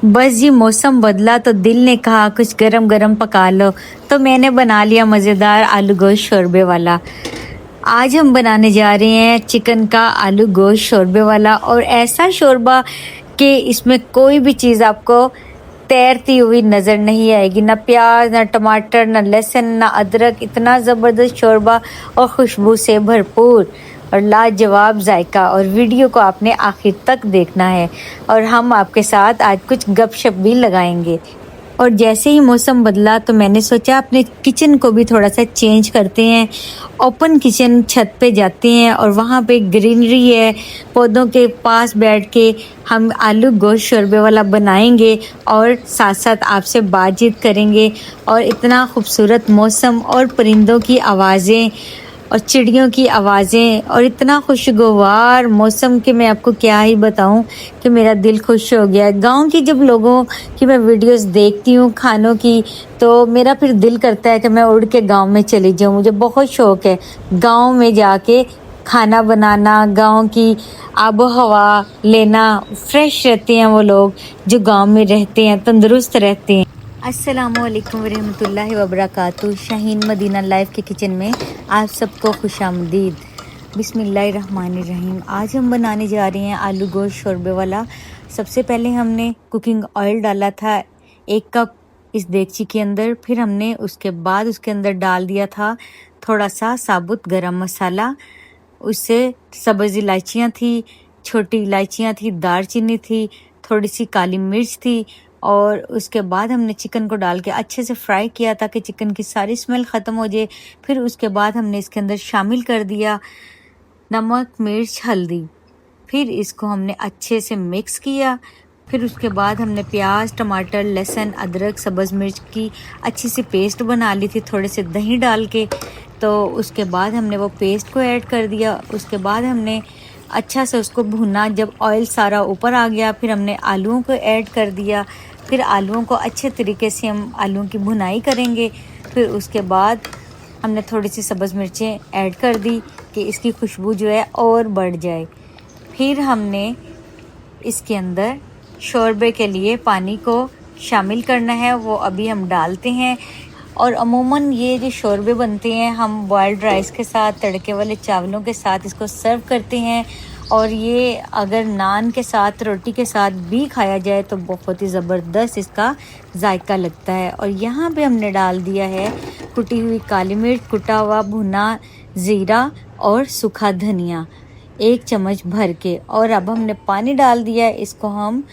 बस जी मौसम बदला तो दिल ने कहा कुछ गरम गरम पका लो, तो मैंने बना लिया मज़ेदार आलू गोश्त शोरबे वाला। आज हम बनाने जा रहे हैं चिकन का आलू गोश्त शोरबे वाला, और ऐसा शोरबा कि इसमें कोई भी चीज़ आपको तैरती हुई नज़र नहीं आएगी, ना प्याज ना टमाटर ना लहसुन ना अदरक। इतना ज़बरदस्त शोरबा और खुशबू से भरपूर और लाजवाब जायका। और वीडियो को आपने आखिर तक देखना है, और हम आपके साथ आज कुछ गपशप भी लगाएंगे। और जैसे ही मौसम बदला तो मैंने सोचा अपने किचन को भी थोड़ा सा चेंज करते हैं। ओपन किचन छत पे जाते हैं और वहाँ पे ग्रीनरी है, पौधों के पास बैठ के हम आलू गोश्त शोरबे वाला बनाएंगे और साथ साथ आपसे बातचीत करेंगे। और इतना खूबसूरत मौसम और परिंदों की आवाज़ें और चिड़ियों की आवाज़ें और इतना खुशगवार मौसम कि मैं आपको क्या ही बताऊं कि मेरा दिल खुश हो गया। गांव की जब लोगों की मैं वीडियोस देखती हूँ खानों की, तो मेरा फिर दिल करता है कि मैं उड़ के गांव में चली जाऊं। मुझे बहुत शौक़ है गांव में जाके खाना बनाना, गांव की आबो हवा लेना। फ्रेश रहते हैं वो लोग जो गांव में रहते हैं, तंदुरुस्त रहते हैं। अस्सलामुअलैकुम वरहमतुल्लाहि वबरकातुहू। शाहीन मदीना लाइफ के किचन में आप सबको खुशामदीद। बिस्मिल्लाहिर्रहमानिर्रहीम। आज हम बनाने जा रहे हैं आलू गोश्त शोरबे वाला। सबसे पहले हमने कुकिंग ऑयल डाला था 1 कप इस देगची के अंदर। फिर हमने उसके बाद उसके अंदर डाल दिया था थोड़ा सा साबुत गरम मसाला। उससे सब्ज़ इलायचियाँ थी, छोटी इलायचियाँ थी, दालचीनी थी, थोड़ी सी काली मिर्च थी। और उसके बाद हमने चिकन को डाल के अच्छे से फ्राई किया ताकि चिकन की सारी स्मेल ख़त्म हो जाए। फिर उसके बाद हमने इसके अंदर शामिल कर दिया नमक, मिर्च, हल्दी। फिर इसको हमने अच्छे से मिक्स किया। फिर उसके बाद हमने प्याज, टमाटर, लहसुन, अदरक, सब्ज़ मिर्च की अच्छी सी पेस्ट बना ली थी थोड़े से दही डाल के। तो उसके बाद हमने वो पेस्ट को ऐड कर दिया। उसके बाद हमने अच्छा से उसको भुना। जब ऑयल सारा ऊपर आ गया फिर हमने आलूओं को ऐड कर दिया। फिर आलूओं को अच्छे तरीके से हम आलूओं की भुनाई करेंगे। फिर उसके बाद हमने थोड़ी सी सब्ज़ मिर्चें ऐड कर दी कि इसकी खुशबू जो है और बढ़ जाए। फिर हमने इसके अंदर शोरबे के लिए पानी को शामिल करना है, वो अभी हम डालते हैं। और अमूमन ये जो शोरबे बनते हैं हम बॉयल्ड राइस के साथ, तड़के वाले चावलों के साथ इसको सर्व करते हैं। और ये अगर नान के साथ, रोटी के साथ भी खाया जाए तो बहुत ही ज़बरदस्त इसका जायका लगता है। और यहाँ पे हमने डाल दिया है कुटी हुई काली मिर्च, कुटा हुआ भुना ज़ीरा और सूखा धनिया 1 चम्मच भर के। और अब हमने पानी डाल दिया है। इसको हम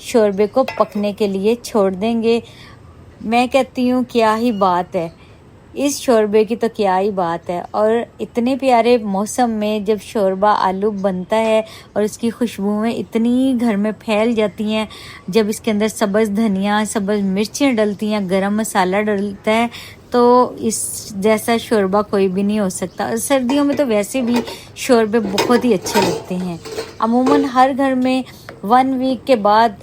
शोरबे को पकने के लिए छोड़ देंगे। मैं कहती हूँ क्या ही बात है, इस शोरबे की तो क्या ही बात है। और इतने प्यारे मौसम में जब शोरबा आलू बनता है और इसकी खुशबुएं इतनी घर में फैल जाती हैं, जब इसके अंदर सब्ज़ धनिया, सब्ज़ मिर्चें डलती हैं, गरम मसाला डलता है, तो इस जैसा शोरबा कोई भी नहीं हो सकता। और सर्दियों में तो वैसे भी शोरबे बहुत ही अच्छे लगते हैं। अमूमन हर घर में 1 वीक के बाद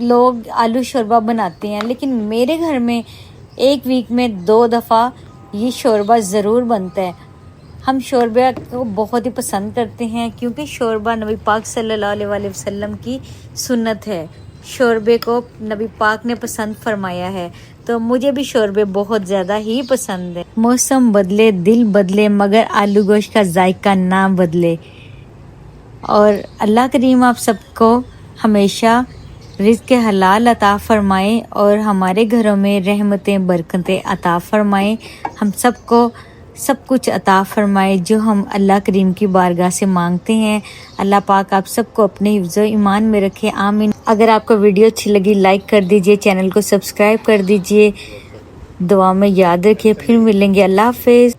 लोग आलू शोरबा बनाते हैं, लेकिन मेरे घर में 1 वीक में 2 दफ़ा ये शोरबा ज़रूर बनता है। हम शोरबा को बहुत ही पसंद करते हैं क्योंकि शोरबा नबी पाक सल्लल्लाहु अलैहि वसल्लम की सुन्नत है। शोरबे को नबी पाक ने पसंद फरमाया है, तो मुझे भी शोरबे बहुत ज़्यादा ही पसंद है। मौसम बदले दिल बदले मगर आलू गोश्त का जायका ना बदले। और अल्लाह करीम आप सबको हमेशा रिज़्क़ हलाल अता फ़रमाए और हमारे घरों में रहमतें बरकतें अता फ़रमाए। हम सबको सब कुछ अता फ़रमाए जो हम अल्लाह करीम की बारगाह से मांगते हैं। अल्लाह पाक आप सबको अपने हिफ्ज़ ईमान में रखे, आमीन। अगर आपको वीडियो अच्छी लगी लाइक कर दीजिए, चैनल को सब्सक्राइब कर दीजिए, दुआ में याद रखिए। फिर मिलेंगे, अल्लाह हाफ़िज़।